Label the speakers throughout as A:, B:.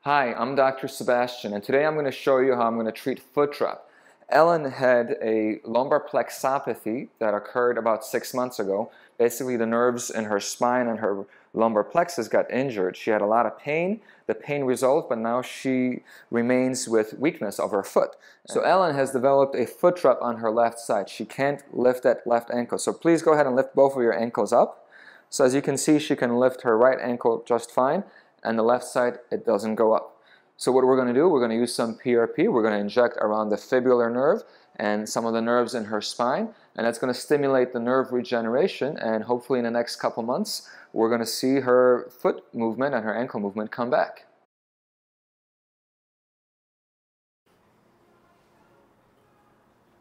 A: Hi, I'm Dr. Sebastian, and today I'm going to show you how I'm going to treat foot drop. Ellen had a lumbar plexopathy that occurred about 6 months ago. Basically, the nerves in her spine and her lumbar plexus got injured. She had a lot of pain. The pain resolved, but now she remains with weakness of her foot. So Ellen has developed a foot drop on her left side. She can't lift that left ankle. So please go ahead and lift both of your ankles up. So as you can see, she can lift her right ankle just fine, and the left side, it doesn't go up. So what we're going to do, we're going to use some PRP. We're going to inject around the fibular nerve and some of the nerves in her spine, and that's going to stimulate the nerve regeneration, and hopefully in the next couple months, we're going to see her foot movement and her ankle movement come back.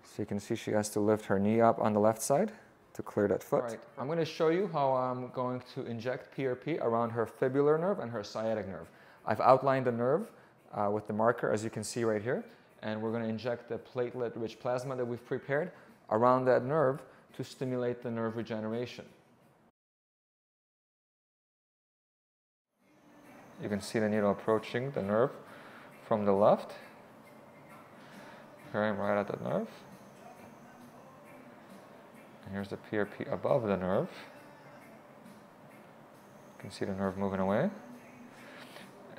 A: So you can see she has to lift her knee up on the left side to clear that foot. All right, I'm going to show you how I'm going to inject PRP around her fibular nerve and her sciatic nerve. I've outlined the nerve with the marker, as you can see right here, and we're going to inject the platelet rich plasma that we've prepared around that nerve to stimulate the nerve regeneration. You can see the needle approaching the nerve from the left. Here I am right at that nerve. And here's the PRP above the nerve. You can see the nerve moving away.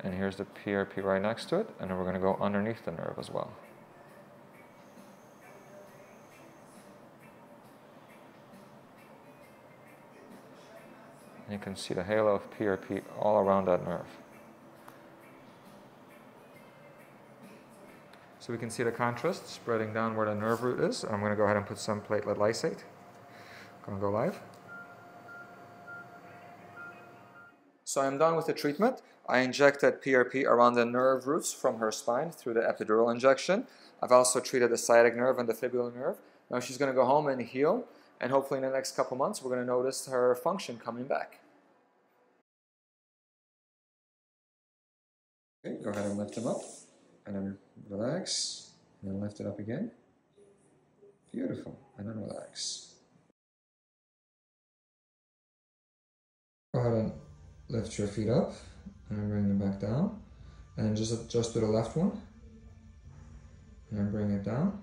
A: And here's the PRP right next to it, and then we're going to go underneath the nerve as well. And you can see the halo of PRP all around that nerve. So we can see the contrast spreading down where the nerve root is. I'm going to go ahead and put some platelet lysate. Going to go live. So I'm done with the treatment. I injected PRP around the nerve roots from her spine through the epidural injection. I've also treated the sciatic nerve and the fibular nerve. Now she's going to go home and heal, and hopefully in the next couple months we're going to notice her function coming back. Okay, go ahead and lift them up, and then relax, and then lift it up again. Beautiful, and then relax. Go ahead and lift your feet up and bring them back down, and just do the left one and bring it down.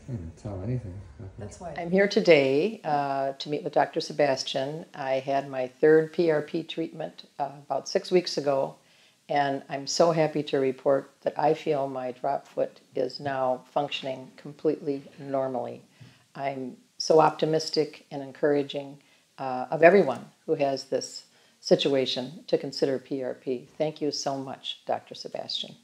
A: I can't tell anything.
B: That's why I'm here today to meet with Dr. Sebastian. I had my third PRP treatment about 6 weeks ago, and I'm so happy to report that I feel my drop foot is now functioning completely normally. I'm so optimistic and encouraging of everyone who has this situation to consider PRP. Thank you so much, Dr. Sebastian.